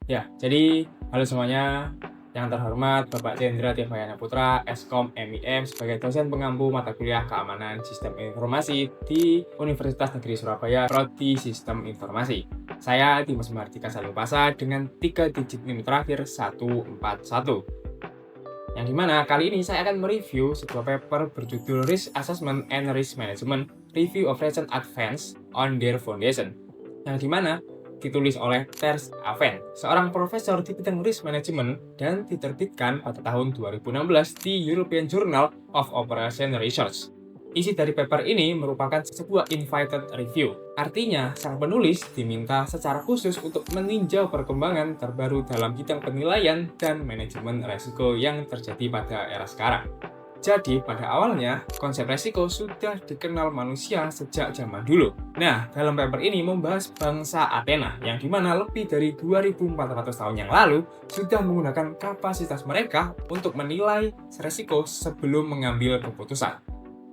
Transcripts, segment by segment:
Ya, jadi halo semuanya. Yang terhormat Bapak Cendra Tirtayana Putra, Eskom MIM sebagai dosen pengampu mata kuliah Keamanan Sistem Informasi di Universitas Negeri Surabaya, Prodi Sistem Informasi. Saya Dimas Mardika Salupasa dengan 3 digit NIM terakhir 141. Yang dimana kali ini saya akan mereview sebuah paper berjudul Risk Assessment and Risk Management Review of Recent Advance on Their Foundation. Yang dimana ditulis oleh Ters Aven, seorang profesor di bidang risk management dan diterbitkan pada tahun 2016 di European Journal of Operation Research. Isi dari paper ini merupakan sebuah invited review. Artinya, sang penulis diminta secara khusus untuk meninjau perkembangan terbaru dalam bidang penilaian dan manajemen resiko yang terjadi pada era sekarang. Jadi, pada awalnya, konsep resiko sudah dikenal manusia sejak zaman dulu. Nah, dalam paper ini membahas bangsa Athena, yang dimana lebih dari 2400 tahun yang lalu sudah menggunakan kapasitas mereka untuk menilai resiko sebelum mengambil keputusan.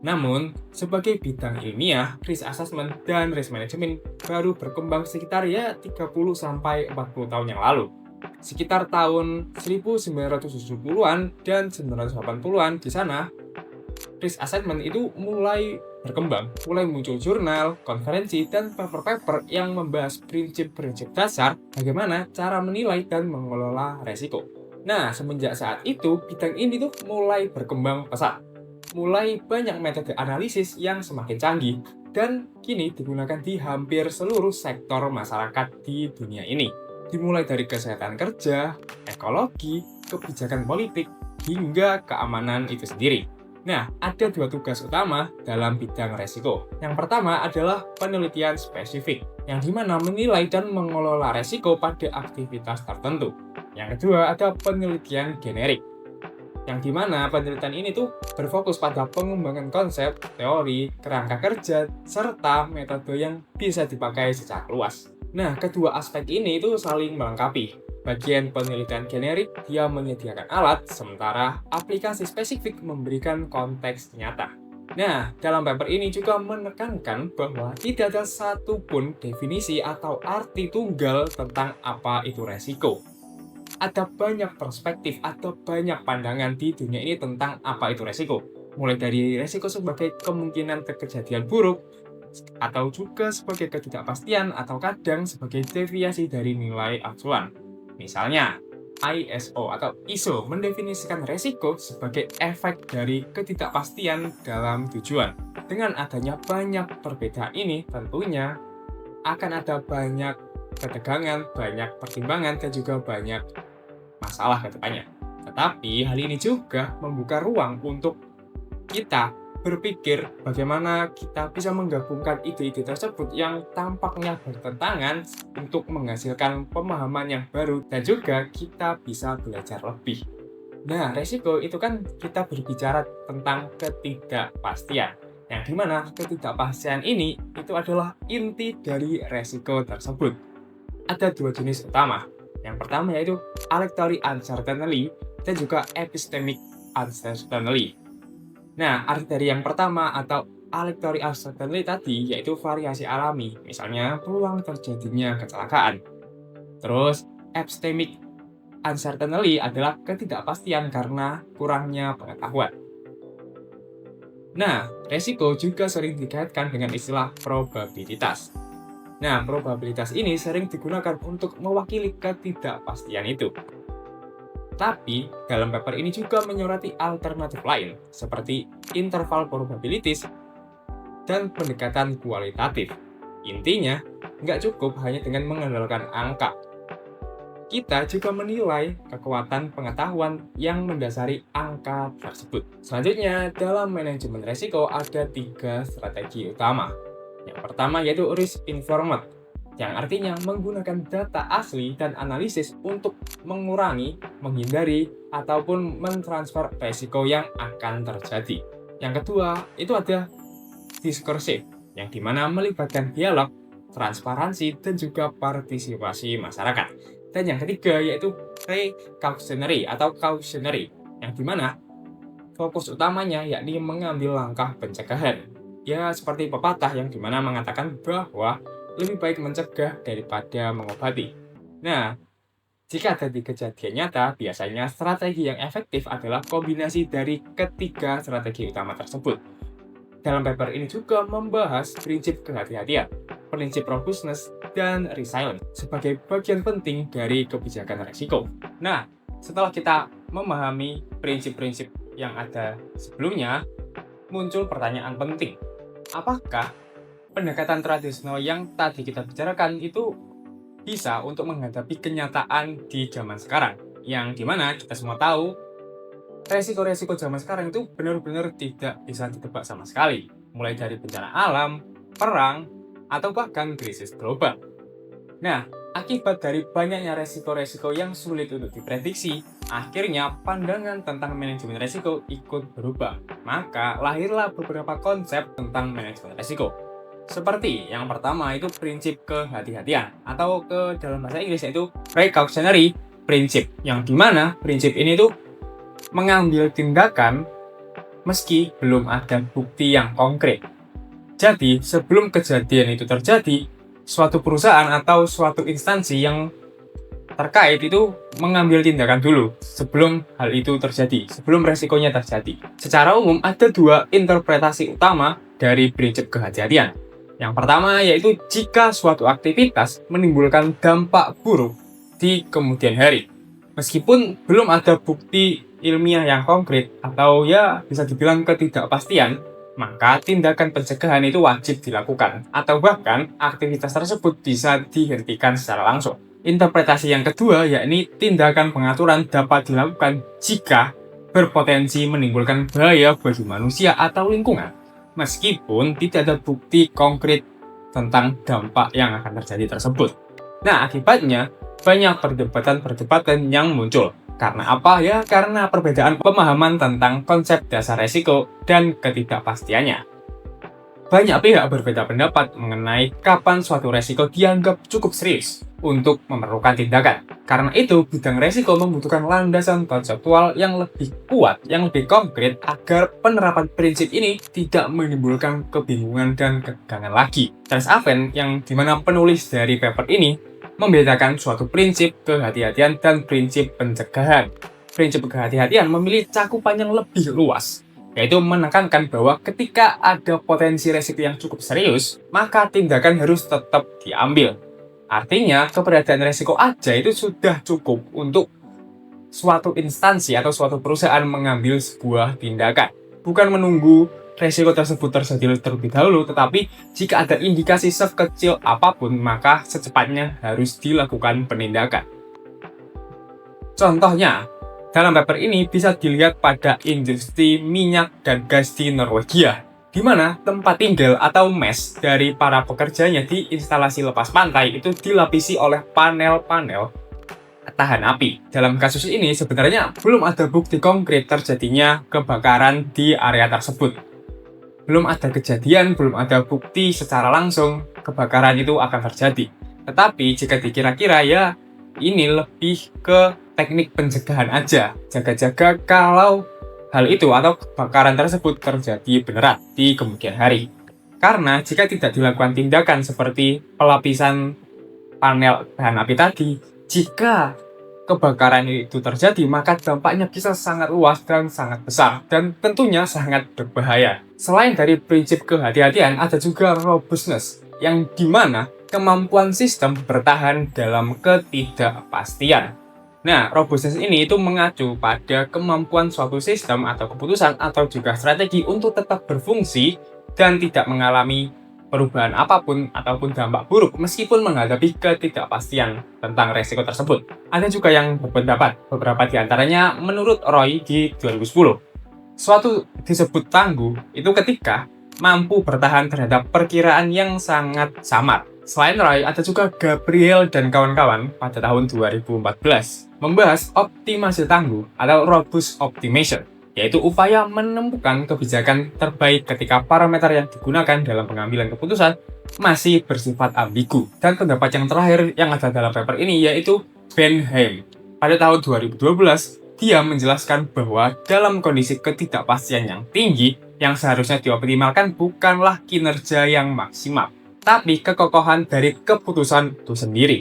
Namun, sebagai bidang ilmiah, risk assessment dan risk management baru berkembang sekitar 30-40 tahun yang lalu. Sekitar tahun 1970-an dan 1980-an di sana, risk assessment itu mulai berkembang, mulai muncul jurnal, konferensi, dan paper-paper yang membahas prinsip-prinsip dasar bagaimana cara menilai dan mengelola resiko. Nah, semenjak saat itu, bidang ini tuh mulai berkembang pesat. Mulai banyak metode analisis yang semakin canggih, dan kini digunakan di hampir seluruh sektor masyarakat di dunia ini. Dimulai dari kesehatan kerja, ekologi, kebijakan politik, hingga keamanan itu sendiri. Nah, ada 2 tugas utama dalam bidang resiko. Yang pertama adalah penelitian spesifik, yang dimana menilai dan mengelola resiko pada aktivitas tertentu. Yang kedua ada penelitian generik, yang dimana penelitian ini tuh berfokus pada pengembangan konsep, teori, kerangka kerja, serta metode yang bisa dipakai secara luas. Nah, kedua aspek ini itu saling melengkapi. Bagian penelitian generik, dia menyediakan alat, sementara aplikasi spesifik memberikan konteks nyata. Nah, dalam paper ini juga menekankan bahwa tidak ada satupun definisi atau arti tunggal tentang apa itu resiko. Ada banyak perspektif atau banyak pandangan di dunia ini tentang apa itu resiko. Mulai dari resiko sebagai kemungkinan kejadian buruk, atau juga sebagai ketidakpastian atau kadang sebagai deviasi dari nilai acuan. Misalnya, ISO mendefinisikan resiko sebagai efek dari ketidakpastian dalam tujuan. Dengan adanya banyak perbedaan ini, tentunya akan ada banyak ketegangan, banyak pertimbangan, dan juga banyak masalah ke depannya. Tetapi hal ini juga membuka ruang untuk kita berpikir bagaimana kita bisa menggabungkan ide-ide tersebut yang tampaknya bertentangan untuk menghasilkan pemahaman yang baru dan juga kita bisa belajar lebih. Nah, resiko itu kan kita berbicara tentang ketidakpastian, yang dimana ketidakpastian ini itu adalah inti dari resiko tersebut. Ada 2 jenis utama. Yang pertama yaitu alectory uncertainty dan juga epistemic uncertainty. Nah, arti dari yang pertama atau alectory uncertainty tadi yaitu variasi alami, misalnya peluang terjadinya kecelakaan. Terus, epistemic uncertainty adalah ketidakpastian karena kurangnya pengetahuan. Nah, resiko juga sering dikaitkan dengan istilah probabilitas. Nah, probabilitas ini sering digunakan untuk mewakili ketidakpastian itu. Tapi, dalam paper ini juga menyoroti alternatif lain, seperti interval probabilities dan pendekatan kualitatif. Intinya, nggak cukup hanya dengan mengandalkan angka. Kita juga menilai kekuatan pengetahuan yang mendasari angka tersebut. Selanjutnya, dalam manajemen resiko ada 3 strategi utama. Yang pertama yaitu risk informed, yang artinya menggunakan data asli dan analisis untuk mengurangi, menghindari, ataupun mentransfer resiko yang akan terjadi. Yang kedua, itu ada diskursive, yang dimana melibatkan dialog, transparansi, dan juga partisipasi masyarakat. Dan yang ketiga, yaitu precautionary atau cautionary, yang dimana fokus utamanya yakni mengambil langkah pencegahan. Ya, seperti pepatah yang dimana mengatakan bahwa lebih baik mencegah daripada mengobati. Nah, Jika terjadi kejadian nyata, biasanya strategi yang efektif adalah kombinasi dari ketiga strategi utama tersebut. Dalam paper ini juga membahas prinsip kehati-hatian, prinsip robustness, dan resilience sebagai bagian penting dari kebijakan resiko. Nah, setelah kita memahami prinsip-prinsip yang ada sebelumnya, muncul pertanyaan penting. Apakah pendekatan tradisional yang tadi kita bicarakan itu bisa untuk menghadapi kenyataan di zaman sekarang? Yang dimana kita semua tahu resiko-resiko zaman sekarang itu benar-benar tidak bisa ditebak sama sekali, mulai dari bencana alam, perang, atau bahkan krisis global. Nah, akibat dari banyaknya resiko-resiko yang sulit untuk diprediksi, akhirnya pandangan tentang manajemen resiko ikut berubah. Maka lahirlah beberapa konsep tentang manajemen resiko. Seperti yang pertama itu prinsip kehati-hatian, atau ke dalam bahasa Inggris yaitu precautionary principle, yang dimana prinsip ini tuh mengambil tindakan meski belum ada bukti yang konkret. Jadi, sebelum kejadian itu terjadi, suatu perusahaan atau suatu instansi yang terkait itu mengambil tindakan dulu sebelum hal itu terjadi, sebelum resikonya terjadi. Secara umum, ada dua interpretasi utama dari prinsip kehati-hatian. Yang pertama yaitu jika suatu aktivitas menimbulkan dampak buruk di kemudian hari. Meskipun belum ada bukti ilmiah yang konkret atau ya bisa dibilang ketidakpastian, maka tindakan pencegahan itu wajib dilakukan atau bahkan aktivitas tersebut bisa dihentikan secara langsung. Interpretasi yang kedua yakni tindakan pengaturan dapat dilakukan jika berpotensi menimbulkan bahaya bagi manusia atau lingkungan, meskipun tidak ada bukti konkret tentang dampak yang akan terjadi tersebut. Nah, akibatnya banyak perdebatan-perdebatan yang muncul. Karena apa ya? Karena perbedaan pemahaman tentang konsep dasar resiko dan ketidakpastiannya. Banyak pihak berbeda pendapat mengenai kapan suatu resiko dianggap cukup serius untuk memerlukan tindakan. Karena itu, bidang resiko membutuhkan landasan konseptual yang lebih kuat, yang lebih konkret agar penerapan prinsip ini tidak menimbulkan kebingungan dan ketegangan lagi. Charles Aven, yang dimana penulis dari paper ini, membedakan suatu prinsip kehati-hatian dan prinsip pencegahan. Prinsip kehati-hatian memilih cakupan yang lebih luas, yaitu menekankan bahwa ketika ada potensi resiko yang cukup serius, maka tindakan harus tetap diambil. Artinya, keberadaan resiko aja itu sudah cukup untuk suatu instansi atau suatu perusahaan mengambil sebuah tindakan. Bukan menunggu resiko tersebut terjadi terlebih dahulu, tetapi jika ada indikasi sekecil apapun, maka secepatnya harus dilakukan penindakan. Contohnya, dalam paper ini bisa dilihat pada industri minyak dan gas di Norwegia, di mana tempat tinggal atau mes dari para pekerjanya di instalasi lepas pantai itu dilapisi oleh panel-panel tahan api. Dalam kasus ini sebenarnya belum ada bukti konkret terjadinya kebakaran di area tersebut. Belum ada kejadian, belum ada bukti secara langsung kebakaran itu akan terjadi. Tetapi jika dikira-kira ya ini lebih ke teknik pencegahan aja. Jaga-jaga kalau hal itu atau kebakaran tersebut terjadi beneran di kemudian hari. Karena jika tidak dilakukan tindakan seperti pelapisan panel tahan api tadi, jika kebakaran itu terjadi, maka dampaknya bisa sangat luas dan sangat besar, dan tentunya sangat berbahaya. Selain dari prinsip kehati-hatian, ada juga robustness, yang dimana kemampuan sistem bertahan dalam ketidakpastian. Nah, robustness ini itu mengacu pada kemampuan suatu sistem atau keputusan atau juga strategi untuk tetap berfungsi dan tidak mengalami perubahan apapun ataupun dampak buruk meskipun menghadapi ketidakpastian tentang resiko tersebut. Ada juga yang berpendapat, beberapa di antaranya menurut Roy di 2010. Suatu disebut tangguh itu ketika mampu bertahan terhadap perkiraan yang sangat samar. Selain Roy, ada juga Gabriel dan kawan-kawan pada tahun 2014 membahas optimasi tangguh atau robust optimization, yaitu upaya menemukan kebijakan terbaik ketika parameter yang digunakan dalam pengambilan keputusan masih bersifat ambigu. Dan pendapat yang terakhir yang ada dalam paper ini yaitu Ben Haim. Pada tahun 2012, dia menjelaskan bahwa dalam kondisi ketidakpastian yang tinggi, yang seharusnya dioptimalkan bukanlah kinerja yang maksimal, tapi kekokohan dari keputusan itu sendiri.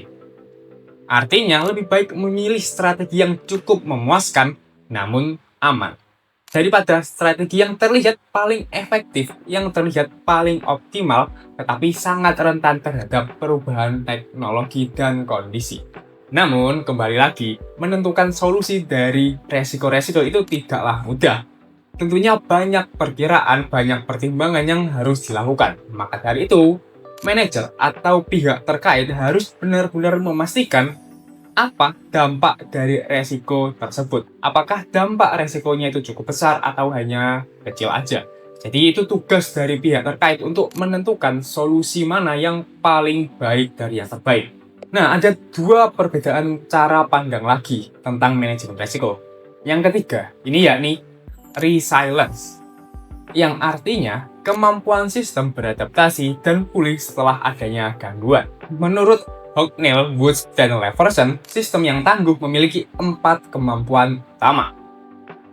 Artinya lebih baik memilih strategi yang cukup memuaskan namun aman, daripada strategi yang terlihat paling efektif, yang terlihat paling optimal, tetapi sangat rentan terhadap perubahan teknologi dan kondisi. Namun, kembali lagi, menentukan solusi dari resiko-resiko itu tidaklah mudah. Tentunya banyak perkiraan, banyak pertimbangan yang harus dilakukan. Maka dari itu, manajer atau pihak terkait harus benar-benar memastikan apa dampak dari resiko tersebut. Apakah dampak resikonya itu cukup besar atau hanya kecil aja. Jadi itu tugas dari pihak terkait untuk menentukan solusi mana yang paling baik dari yang terbaik. Nah, ada dua perbedaan cara pandang lagi tentang manajemen resiko. Yang ketiga, ini yakni resilience, yang artinya kemampuan sistem beradaptasi dan pulih setelah adanya gangguan. Menurut Hocknell, Woods, dan Leverson, sistem yang tangguh memiliki 4 kemampuan utama.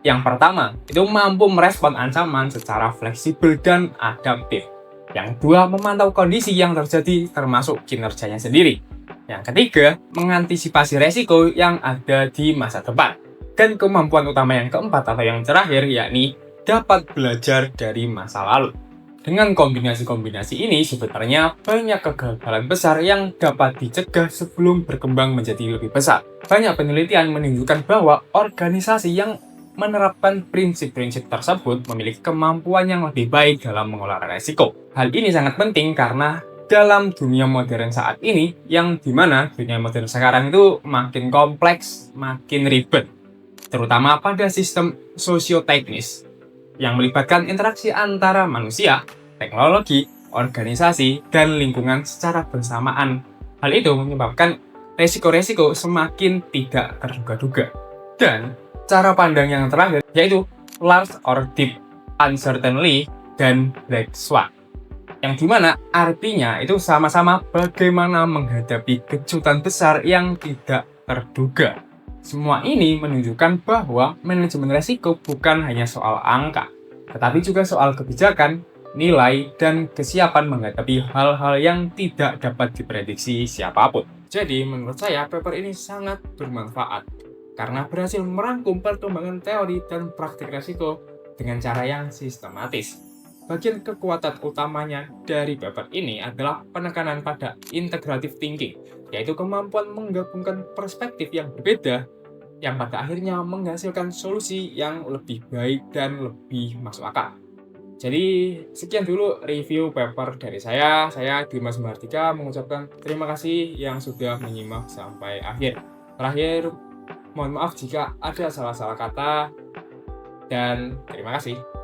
Yang pertama, itu mampu merespon ancaman secara fleksibel dan adaptif. Yang kedua, memantau kondisi yang terjadi termasuk kinerjanya sendiri. Yang ketiga, mengantisipasi resiko yang ada di masa depan. Dan kemampuan utama yang keempat atau yang terakhir yakni dapat belajar dari masa lalu. Dengan kombinasi-kombinasi ini, sebenarnya banyak kegagalan besar yang dapat dicegah sebelum berkembang menjadi lebih besar. Banyak penelitian menunjukkan bahwa organisasi yang menerapkan prinsip-prinsip tersebut memiliki kemampuan yang lebih baik dalam mengelola resiko. Hal ini sangat penting karena dalam dunia modern saat ini, yang dimana dunia modern sekarang itu makin kompleks, makin ribet, terutama pada sistem sosioteknis yang melibatkan interaksi antara manusia, teknologi, organisasi, dan lingkungan secara bersamaan. Hal itu menyebabkan resiko-resiko semakin tidak terduga-duga. Dan cara pandang yang terakhir yaitu large or deep uncertainty dan black swan, yang dimana artinya itu sama-sama bagaimana menghadapi kejutan besar yang tidak terduga. Semua ini menunjukkan bahwa manajemen resiko bukan hanya soal angka, tetapi juga soal kebijakan, nilai, dan kesiapan menghadapi hal-hal yang tidak dapat diprediksi siapapun. Jadi, menurut saya, paper ini sangat bermanfaat karena berhasil merangkum perkembangan teori dan praktik resiko dengan cara yang sistematis. Bagian kekuatan utamanya dari paper ini adalah penekanan pada integrative thinking, yaitu kemampuan menggabungkan perspektif yang berbeda yang pada akhirnya menghasilkan solusi yang lebih baik dan lebih masuk akal. Jadi, sekian dulu review paper dari saya. Saya Dimas Mahardika mengucapkan terima kasih yang sudah menyimak sampai akhir. Terakhir, mohon maaf jika ada salah-salah kata dan terima kasih.